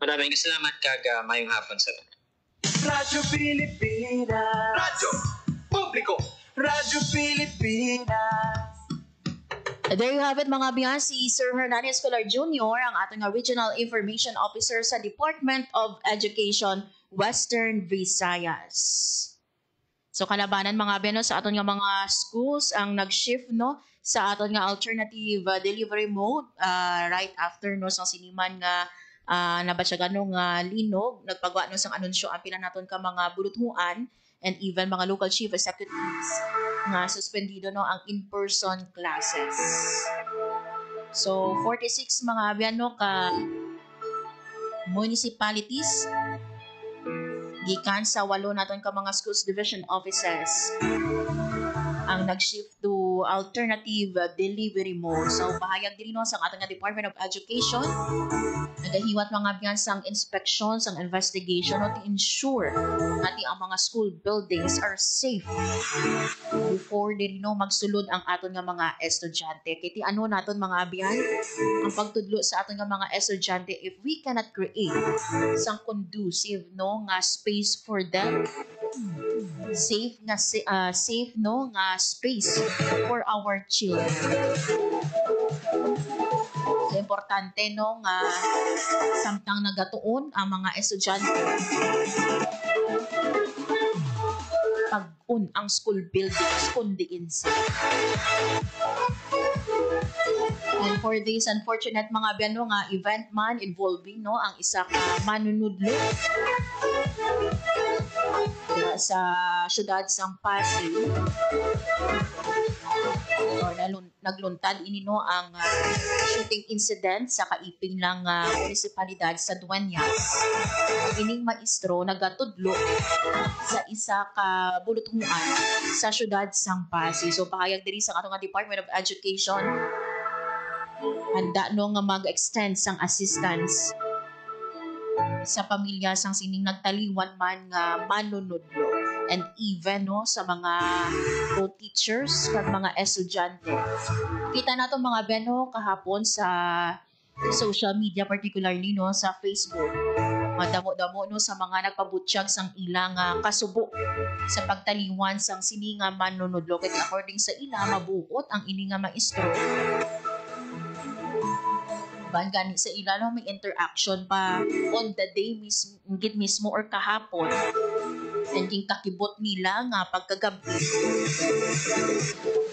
Maraming salamat kag maayong hapon sa Radyo Pilipinas. Radyo Publiko. Radyo Pilipinas. There you have it mga biyan, si Sir Hernandez Colar Jr., ang ating Regional Information Officer sa Department of Education, Western Visayas. So kalabanan mga biyan no, sa ating mga schools ang nag-shift no sa ating alternative delivery mode right after no sa siniman nga nabatyagan no nga linog, nagpagawa no sang anunsyo ang pila naton ka mga buluthuan and even mga local chief executives nga suspendido no ang in-person classes. So 46 mga abyan no ka municipalities gikan sa 8 naton ka mga schools division offices ang nag-shift to alternative delivery mode. So bahayag din no sa ating Department of Education nagahiwat mga biyan sang inspection, sang investigation no, to ensure nati ang mga school buildings are safe before din no magsulod ang aton nga mga estudyante. Kiti ano naton mga biyan ang pagtudlo sa aton nga mga estudyante if we cannot create sang conducive no nga space for them, safe no nga space for our children. So, importante no nga samtang nagatuon ang mga estudyante pag-un ang school buildings kundiin sila. And for this unfortunate mga biano nga event man involving no ang isa ka manunudlo sa syudad sang Pasig or nagluntad ini no ang shooting incident sa kaiping lang munisipalidad sa Dueñas. Ining maestro nagatudlo sa isa ka buluthuan sa syudad sang Pasig. So pahayag diri sa atong Department of Education handa no nga mag-extend sang assistance sa pamilya sang sining nagtaliwan man nga manunudlo and even no sa mga co-teachers kag mga estudyante. Kita nato mga beno kahapon sa social media particularly no sa Facebook. Madamo-damo no sa mga nagpabutyag sang ilang kasubo sa pagtaliwan sang sini nga manunudlo kay according sa ila mabuot ang ini nga maestro. Ban gani sa ila no may interaction pa on the day mismo or kahapon and yung kakibot nila nga pagkagabi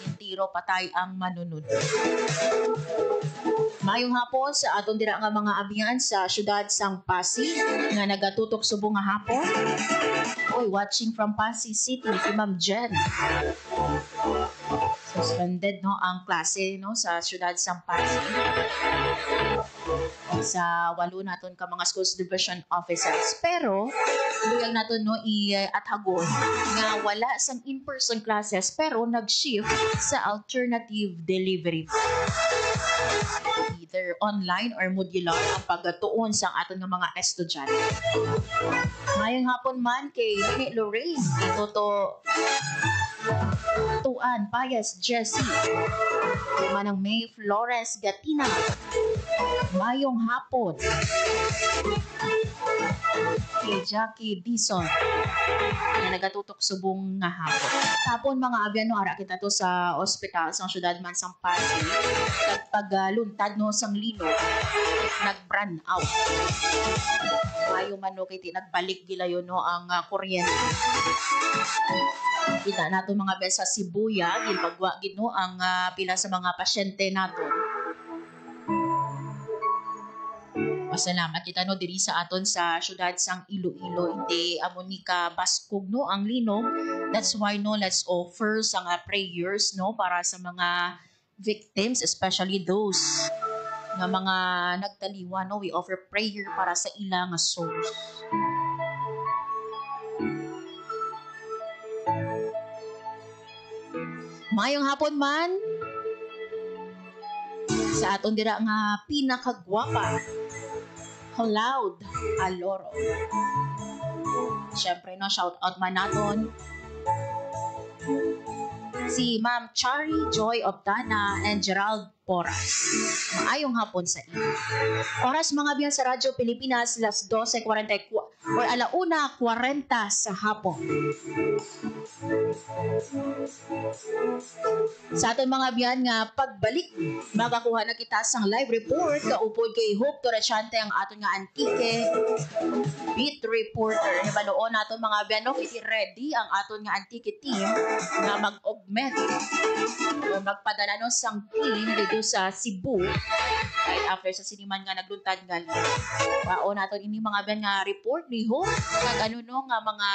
yung tiro patay ang manunod. Mayong hapon sa aton dira nga mga abiyan sa syudad sang Pasig nga nagatutok subong nga hapon. Oy, watching from Pasig City si Ma'am Jen. Suspended no ang klase no sa syudad sang Pasig. Sa 8 naton ka mga schools division officers. Pero buyag naton no i-athagon nga wala sang in-person classes pero nag-shift sa alternative delivery. Either online or modular ang pagatuon sa aton nga mga estudyante. Mayong hapon man kay Nini Lorraine dito to Tuan Payas Jessie manang May Flores Gatina. Mayong hapon kay Jackie Dison na nagatutok subong nga hapon. Tapon mga abyano ara kita to sa ospital sang syudad man sang Pasig kapag luntad no sang lino nag-brand out. Mayo man no kay nagbalik gilayon no ang kuryente. Kita nato mga besa Sibuya gilpagwa gid no ang pila sa mga pasyente naton. Pasalamat kita no diri sa aton sa syudad sang Iloilo hindi amon ni ka baskog no ang linog. That's why no let's offer sang prayers no para sa mga victims especially those nga mga nagtaliwan no we offer prayer para sa ilang souls. Mayong hapon man sa aton dira nga pinakagwapa Cloud Aloro. Siyempre no, shout out man naton si Ma'am Chari Joy Obtana and Gerald Poras. Maayong hapon sa inyo. Oras mga biyan sa Radyo Pilipinas, las 12:44 or 1:40 sa hapon. Sa aton mga biyan nga pagbalik, makakuha na kita sang live report kaupod kay Hope Torachante ang aton nga antike beat reporter. Hibaloon naton mga biyan no, kiti ready ang aton nga antike team na mag-augment o magpadala no sang team dito sa Cebu. Right after sa siniman nga nagluntad nga. Waon naton ini mga biyan nga report ni Hope kag ano no nga mga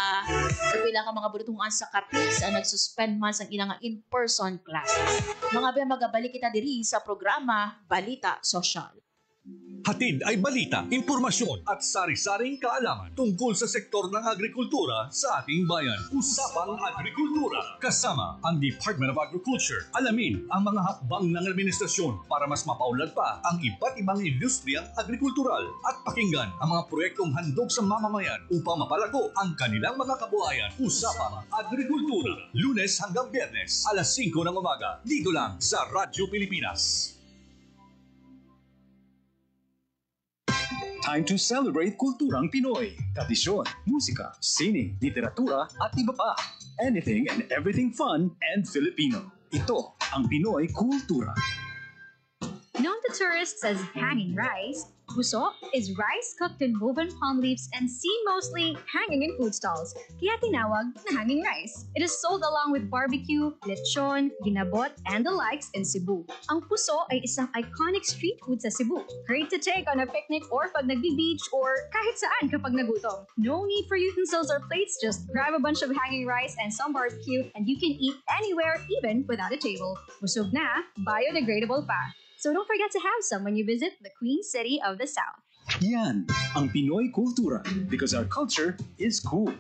pila ka mga burutungan sa kapis ang nagsuspend man sang ilang in-person class. Mga biyan magabalik kita diri sa programa Balita Sosyal. Hatid ay balita, impormasyon at sari-saring kaalaman tungkol sa sektor ng agrikultura sa ating bayan. Usapang Agrikultura kasama ang Department of Agriculture. Alamin ang mga hakbang ng administrasyon para mas mapaunlad pa ang iba't ibang industriyang agrikultural at pakinggan ang mga proyektong handog sa mamamayan upang mapalago ang kanilang mga kabuhayan. Usapang Agrikultura, Lunes hanggang Biyernes, alas 5 ng umaga, dito lang sa Radyo Pilipinas. Time to celebrate kulturang Pinoy. Tradisyon, musika, sining, literatura at iba pa. Anything and everything fun and Filipino. Ito ang Pinoy Kultura. Known to tourists as hanging rice, puso is rice cooked in woven palm leaves and seen mostly hanging in food stalls, kaya tinawag na hanging rice. It is sold along with barbecue, lechon, ginabot, and the likes in Cebu. Ang puso ay isang iconic street food sa Cebu. Great to take on a picnic or pag nagbi-beach or kahit saan kapag nagutom. No need for utensils or plates, just grab a bunch of hanging rice and some barbecue and you can eat anywhere even without a table. Busog na, biodegradable pa. So don't forget to have some when you visit the Queen City of the South. Yan ang Pinoy Kultura because our culture is cool.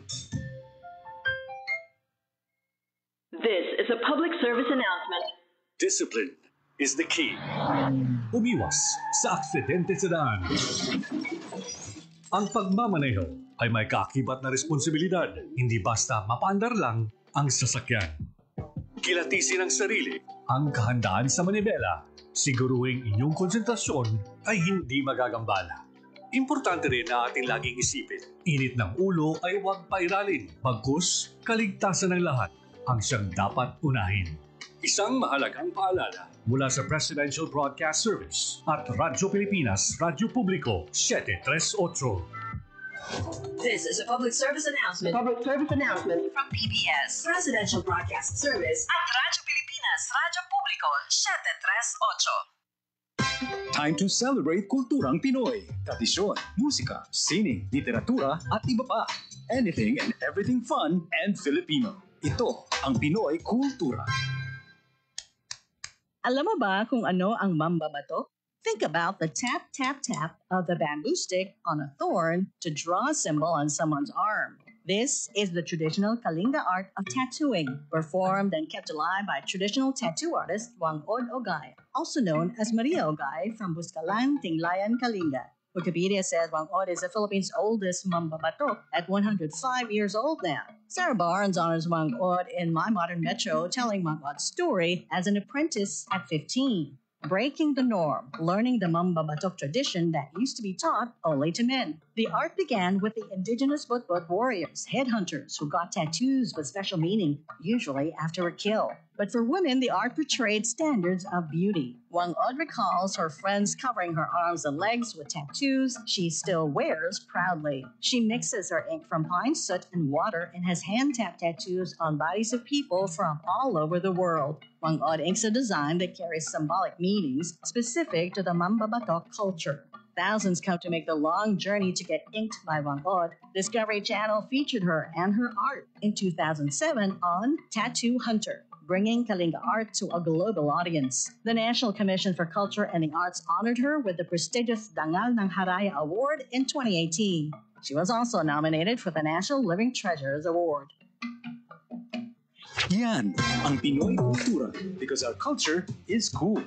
This is a public service announcement. Discipline is the key. Umiwas sa aksidente sa daan. Ang pagmamaneho ay may kaakibat na responsibilidad, hindi basta mapaandar lang ang sasakyan. Kilatisin ang sarili, ang kahandaan sa manibela, siguruing inyong konsentrasyon ay hindi magagambala. Importante rin na ating laging isipin, init ng ulo ay huwag pairalin, bagkus kaligtasan ng lahat ang siyang dapat unahin. Isang mahalagang paalala mula sa Presidential Broadcast Service at Radyo Pilipinas, Radyo Publiko 738. This is a public service announcement. Public service announcement from PBS, Presidential Broadcast Service at Radyo Pilipinas, Radyo Publiko 738. Time to celebrate kulturang Pinoy. Tradisyon, musika, sining, literatura at iba pa. Anything and everything fun and Filipino. Ito ang Pinoy Kultura. Alam mo ba kung ano ang mambabato? Think about the tap, tap, tap of the bamboo stick on a thorn to draw a symbol on someone's arm. This is the traditional Kalinga art of tattooing, performed and kept alive by traditional tattoo artist Wangod Ogay, also known as Maria Ogay from Buscalan, Tinglayan, Kalinga. Wikipedia says Wangod is the Philippines' oldest mambabato at 105 years old now. Sarah Barnes honors Wangod in My Modern Metro, telling Wangod's story as an apprentice at 15. Breaking the norm, learning the mambabatok tradition that used to be taught only to men. The art began with the indigenous Butbut warriors, headhunters, who got tattoos with special meaning, usually after a kill. But for women, the art portrayed standards of beauty. Wangod recalls her friends covering her arms and legs with tattoos she still wears proudly. She mixes her ink from pine soot and water and has hand-tap tattoos on bodies of people from all over the world. Wangod inks a design that carries symbolic meanings specific to the mambabatok culture. Thousands come to make the long journey to get inked by Wangod. Discovery Channel featured her and her art in 2007 on Tattoo Hunter, bringing Kalinga art to a global audience. The National Commission for Culture and the Arts honored her with the prestigious Dangal ng Haraya Award in 2018. She was also nominated for the National Living Treasures Award. Yan ang Pinoy Kultura because our culture is cool.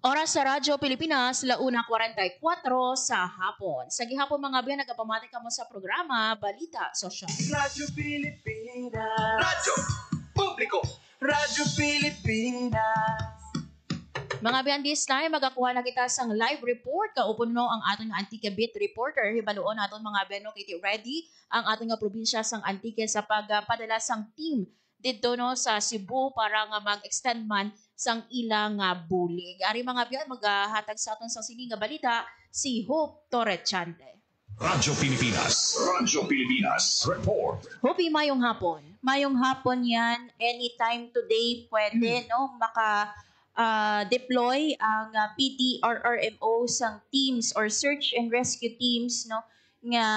Oras sa Radyo Pilipinas, 1:44 sa hapon. Sa gihapon mga biyan, nagapamati ka mo sa programa Balita Sosyal. Radyo Pilipinas. Radyo Publiko. Radyo Pilipinas. Mga biyan, this time, magakuha na kita sang live report. Kaupon no ang ating Antique Beat reporter. Hibaluon natin mga biyan, no, kiti ready ang ating probinsya sang Antique sa pagpadala sang team dito no sa Cebu para nga mag-extend man sang ilang bulig. Ari mga biyan maghatag sa aton sa sining nga balita si Hope Torrechante. Radyo Pilipinas. Radyo Pilipinas. Report. Hope, mayong hapon. Mayong hapon yan. Anytime today pwede no deploy ang PDRRMO sang teams or search and rescue teams no nga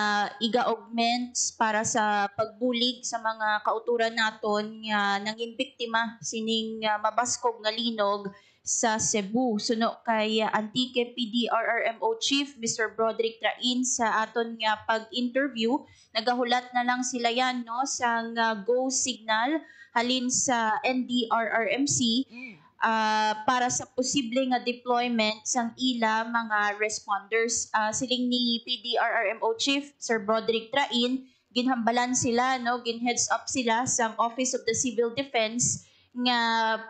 iga-augments para sa pagbulig sa mga kauturan naton nga nanging biktima sining mabaskog nga linog sa Cebu. Suno kay Antique PDRRMO Chief Mr. Broderick Train sa aton nga pag-interview, nagahulat na lang sila yan no sang go signal halin sa NDRRMC para sa posible nga deployment sang ila mga responders. Siling ni PDRRMO Chief Sir Broderick Train, ginhambalan sila no, ginheads up sila sang Office of the Civil Defense nga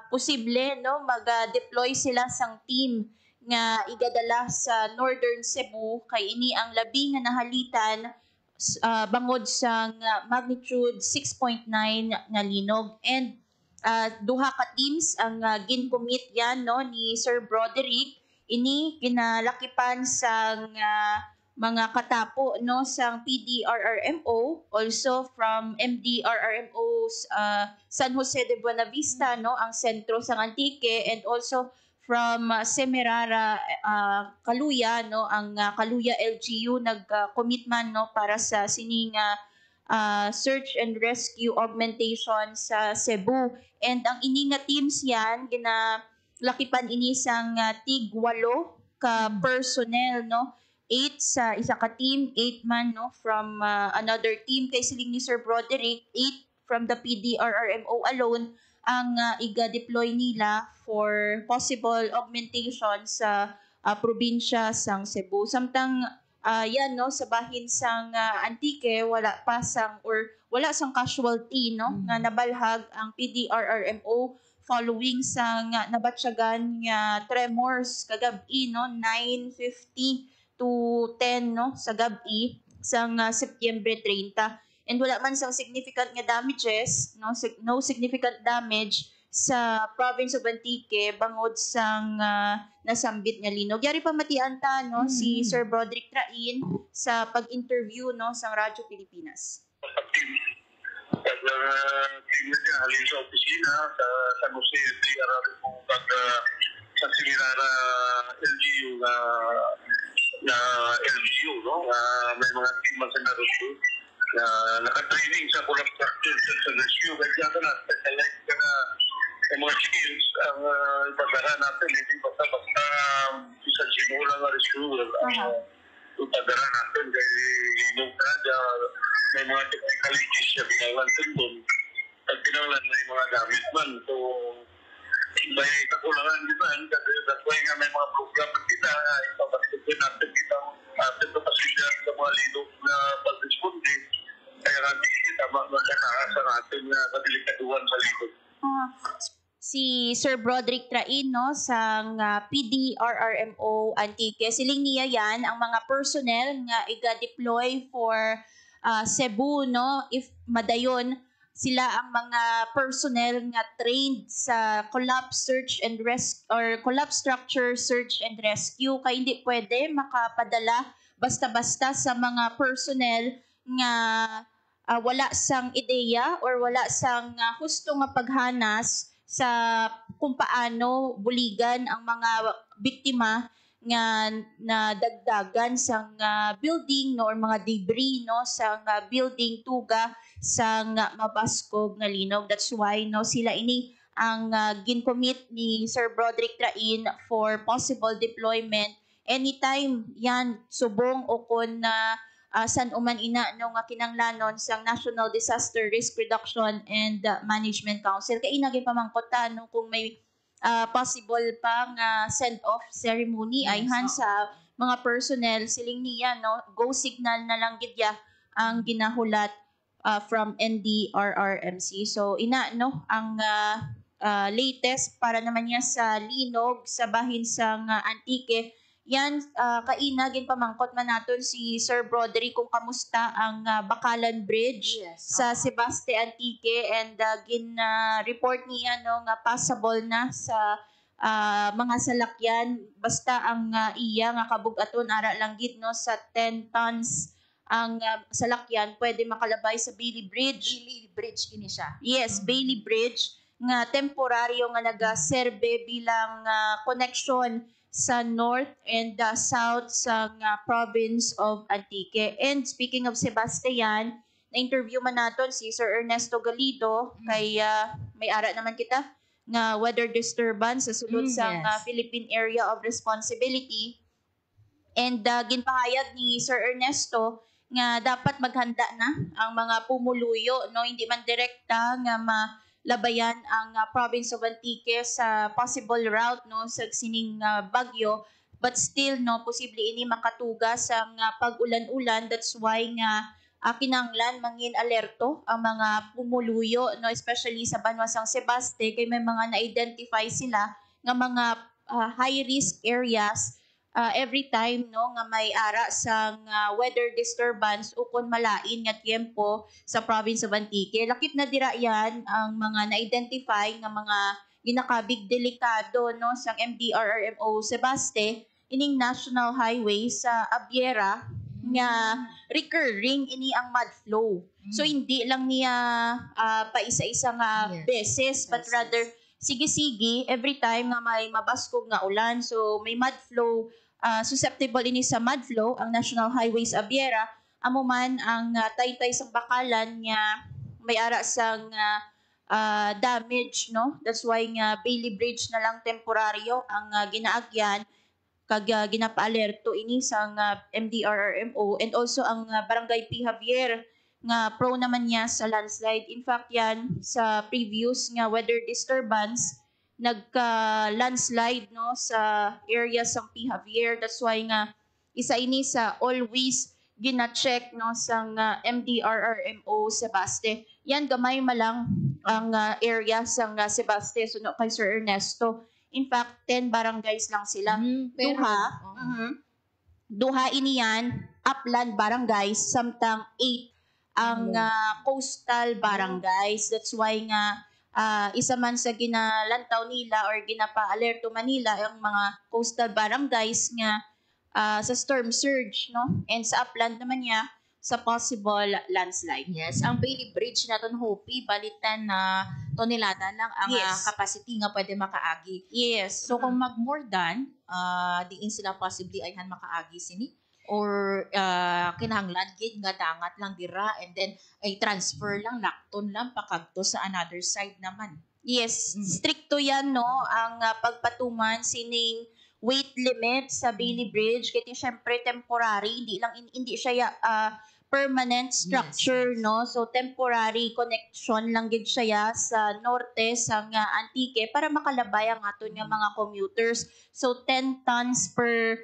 posible no mag-deploy sila sang team nga igadala sa Northern Cebu kay ini ang labi nga nahalitan bangod sang magnitude 6.9 nga linog. And duha ka teams ang gincommit yan no ni Sir Broderick, ini ginalakipan sang mga katapo no sang PDRRMO, also from MDRRMO's San Jose de Buenavista no ang sentro sang Antique, and also from Semirara Kaluya no ang Kaluya LGU nag-commitment no para sa sining search and rescue augmentation sa Cebu. And ang ini nga teams yan ginalakipan ini sang tig 8 ka personnel no, 8 sa isa ka team, 8 man no from another team. Kay siling ni Sir Broderick, 8 from the PDRRMO alone ang iga-deploy nila for possible augmentation sa probinsya sang Cebu. Samtang yan no sa bahin sang Antique wala sang casualty no nga nabalhag ang PDRRMO following sang nabatsyagan nga tremors kagabi no 9:50 to 10 no sa gabi sang Setyembre 30, and wala man sang significant nga damages no significant damage sa province of Antique bangod sang nasambit nga linog. Yari pa matianta no si Sir Broderick Train sa pag-interview no sang Radyo Pilipinas. Team niya halin sa opisina sa San Jose DRRMO sa Semirara LGU na LGU no may mga team man sa rescue na naka-training sa collapse structure sa rescue kaya na specialized na mga skills ang ipadala natin, hindi basta isang simula nga rescuer ang ipadala natin kay inog na may mga technicalities siya binawantin doon at pinanglan may mga gamit man, so may kakulangan din kasi that's why nga may mga program kita ipapasipin natin kita atin na pasisyan sa mga linog na pag-responde kaya natin kita magkakaasa natin na kadelikaduhan sa linog. Si Sir Broderick Train no sang PDRRMO Antique, siling niya yan ang mga personnel nga iga-deploy for Cebu no if madayon sila ang mga personnel nga trained sa collapse search and rescue or collapse structure search and rescue, kay hindi pwede makapadala basta-basta sa mga personnel nga wala sang ideya or wala sang husto nga paghanas sa kung paano buligan ang mga biktima nga nadagdagan sa building no or mga debris no sa building tuga sa mabaskog nga linog. That's why no sila ini ang gincommit ni Sir Broderick Train for possible deployment anytime yan subong o kun san uman ina no nga kinanglanon sang National Disaster Risk Reduction and Management Council. Kay inagay pamangkota no kung may possible pang send-off ceremony ayhan sa mga personnel, siling niya no go signal na lang gidya ang ginahulat from NDRRMC. So ina no ang latest para naman niya sa linog sa bahin sang Antique yan kainagin pamangkot man naton si Sir Broderick kung kamusta ang Bakalan Bridge sa Sebaste Antique, and report niya no nga possible na sa mga salakyan basta ang iya nga kabug-aton ara lang gid no sa 10 tons ang salakyan pwede makalabay sa Bailey Bridge. Bailey Bridge ini siya. Yes, Bailey Bridge nga temporaryo nga nagaserbe bilang connection sa north and south sa province of Antique. And speaking of Sebastian, na-interview man naton si Sir Ernesto Galido kay may ara naman kita nga weather disturbance sa sulod sa Philippine Area of Responsibility. And ginpahayag ni Sir Ernesto nga dapat maghanda na ang mga pumuluyo, no, hindi man direkta nga malabayan ang province of Antique sa possible route no sa sining bagyo, but still no posible ini makatugas ang pag-ulan-ulan. That's why nga kinanglan mangin alerto ang mga pumuluyo no, especially sa Banwasang Sebaste kay may mga na-identify sila nga mga high risk areas every time no nga may ara sa weather disturbance ukon malain nga tiempo sa province of Antique. Lakip na dira yan ang mga na-identify nga mga ginakabig delikado no sa MDRRMO Sebaste ining national highway sa Abiera nga recurring ini ang mud flow. So hindi lang niya paisa-isa nga beses but rather sige-sige every time nga may mabaskog nga ulan. So may mud flow, susceptible ini sa mud flow ang National Highways Abiera. Amo man ang taytay sang Bakalan nga may ara sang damage no. That's why nga Bailey Bridge na lang temporaryo ang ginaagyan kag ginapa-alerto ini sa MDRRMO, and also ang Barangay P. Javier nga prone naman niya sa landslide. In fact yan sa previous nga weather disturbance nagka-landslide no sa area sa P. Javier. That's why nga isa ini sa always gina-check no sa MDRRMO Sebaste. Yan gamay malang ang area sa Sebaste suno kay Sir Ernesto. In fact, 10 barangays lang sila. Duha ini yan, upland barangays, samtang 8 ang coastal barangays. That's why nga isa man sa ginalantaw nila or ginapa-alerto Manila ang mga coastal barangays nga sa storm surge, no? And sa upland naman niya sa possible landslide. Yes, ang Bailey Bridge naton Hopi balitan na tonelada lang ang capacity nga pwede makaagi. Yes. So kung mag more than diin sila possibly ayhan makaagi sini or kinahanglan gid nga dangat lang dira and then ay transfer lang lakton lang pakadto sa another side naman. Yes, stricto yan no ang pagpatuman sining weight limit sa Bailey Bridge kaya syempre temporary, hindi siya permanent structure no, so temporary connection lang gid siya sa norte sa Antique para makalabay ang aton nga mga commuters. So 10 tons per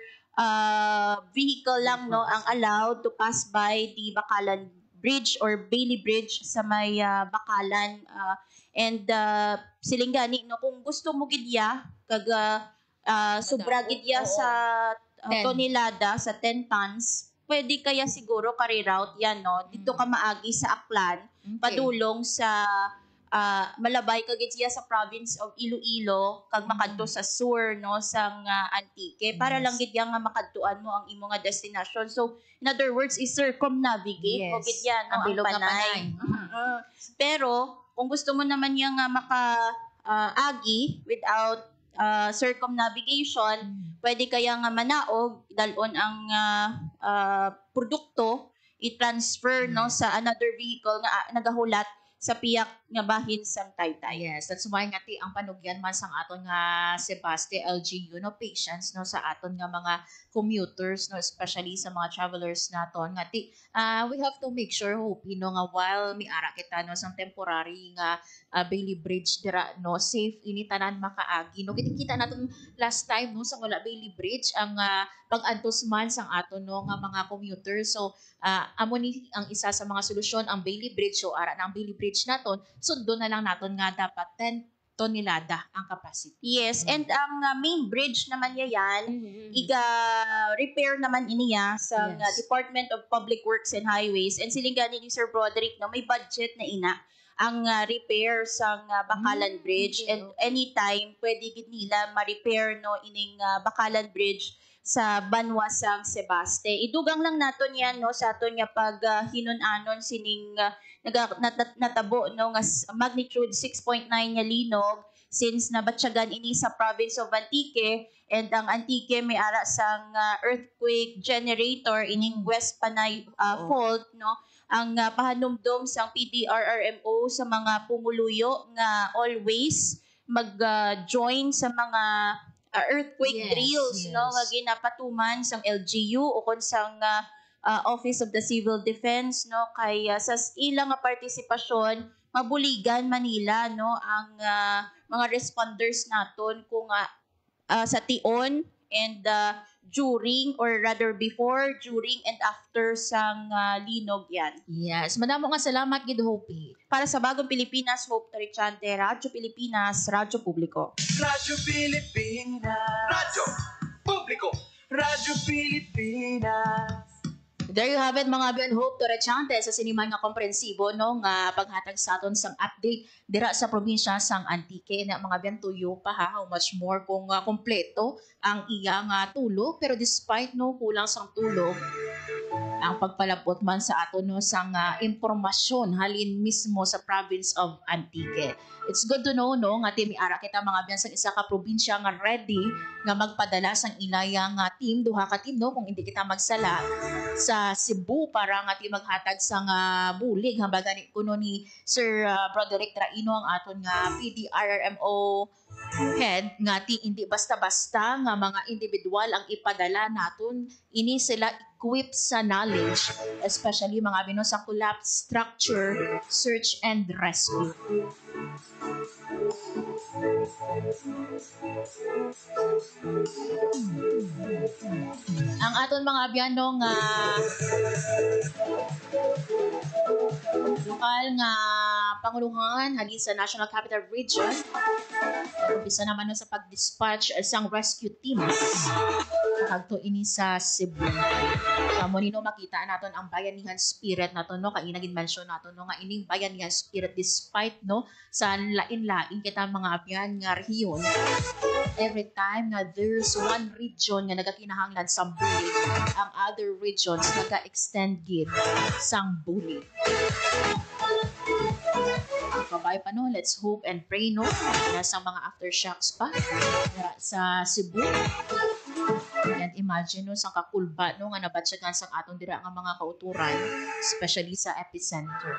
vehicle lang no ang allowed to pass by the Bakalan Bridge or Bailey Bridge sa may Bakalan, and silingani no kung gusto mo gid ya kag sobra gid ya sa tonelada sa 10 tons, pwede kaya siguro ka-reroute yan no dito ka maagi sa Aklan, padulong sa malabay ka gid siya sa province of Iloilo kag makadto sa Sur no sa Antique para lang gid nga makadtuan mo ang imo nga destination. So in other words is circumnavigate mo gid yan no, ang Panay. Pero kung gusto mo naman yang maka-agi without circumnavigation, pwede kaya nga manaog dalon ang produkto i-transfer no sa another vehicle nga nagahulat sa piyak nga bahin sang Taytay. Yes, that's why nga ti ang panugyan man sang aton nga Sebaste LGU no patience no sa aton nga mga commuters no, especially sa mga travelers naton nga ti we have to make sure hope no nga while mi ara kita no sang temporary nga Bailey Bridge dira no safe ini tanan makaagi no kita naton last time no sa wala Bailey Bridge ang pag-antos man sang aton no nga mga commuters. So amo ni ang isa sa mga solusyon ang Bailey Bridge. So ara na ang Bailey Bridge naton sundo na lang naton nga dapat 10 tonelada ang capacity. Yes, and ang main bridge naman niya yan, iga-repair naman iniya sa Department of Public Works and Highways. And siling gani ni Sir Broderick, no, may budget na ina ang repair sa Bakalan Bridge. And anytime, pwede gid nila ma-repair no, ining Bakalan Bridge sa Banwa sang Sebaste. Idugang lang naton yan no, sa aton nga pag hinunanon sining natabo no, nga magnitude 6.9 nga linog since nabatsyagan ini sa province of Antique, and ang Antique may ara sang earthquake generator ining West Panay fault no. Ang pahanumdom sang PDRRMO sa mga pumuluyo nga always mag-join sa mga earthquake drills no, nga ginapatuman sang LGU o kon sang Office of the Civil Defense no, kay sa ilang nga partisipasyon mabuligan Manila no ang mga responders naton kung sa tion and during or rather before, during and after sang linog yan. Yes, madamo nga salamat gid Hope. Para sa Bagong Pilipinas, Hope Torichante, Radyo Pilipinas, Radyo Publiko. Radyo Pilipinas. Radyo Publiko. Radyo Pilipinas. There you have it mga Bion, Hope Torechante sa siniman nga komprensibo no nga paghatag sa aton sang update dira sa probinsya sang Antique na mga Bion tuyo pa ha, how much more kung kompleto ang iyang tulog, pero despite no kulang sang tulog ang pagpalapot man sa aton no sang impormasyon halin mismo sa province of Antique. It's good to know no nga timiara kita mga Bion sa isa ka probinsya nga ready nga magpadala sang ilayang team, duha ka team no kung hindi kita magsala sa Cebu para nga ti maghatag sang bulig hambaga ni kuno ni Sir Broderick Traino ang aton nga PDRRMO head nga ti hindi basta-basta nga mga individual ang ipadala naton, ini sila equipped sa knowledge, especially mga Bino sa collapse structure search and rescue. Ang aton mga Biano nga lokal nga panguluhan halin sa National Capital Region, umpisa naman sa pag-dispatch sang rescue teams kahagto ini sa Cebu. Kamo nino makita naton ang bayanihan spirit naton no, kay naging mention naton no nga ining bayanihan spirit despite no sa lain-lain kita mga abyan nga rehiyon. Every time nga there's one region nga nagakinahanglan sa bully, ang other regions naga-extend gid sang bully. Kabay pa no, let's hope and pray no na sa mga aftershocks pa sa Cebu. And imagine no, sa kakulba no, nga nabatsyagan sa atong dira nga mga kauturan, especially sa epicenter.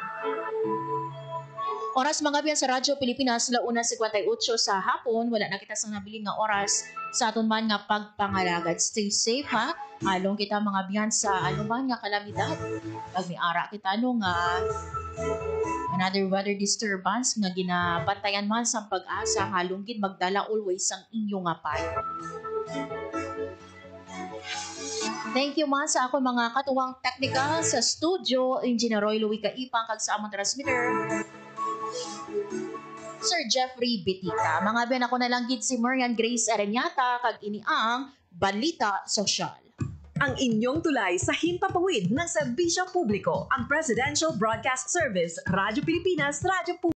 Oras mga Biyan sa Radyo Pilipinas, 1:58 sa hapon. Wala na kita sang nabiling nga oras sa aton man nga pagpangalagad. Stay safe ha. Halong kita mga Biyan sa anuman nga kalamidad. Pag miara kita no nga another weather disturbance nga ginabantayan man sa pag-asa, halong gid magdala always ang inyong nga payo. Thank you man sa ako mga katuwang technical sa studio, Engineer Roy Louie Kaipang kag sa among transmitter, Sir Jeffrey Bitika. Mga ben ako na lang gid si Marian Grace Areñata kag ini ang Balita Sosyal. Ang inyong tulay sa himpapawid ng serbisyo publiko, ang Presidential Broadcast Service, Radyo Pilipinas, Radyo Publiko.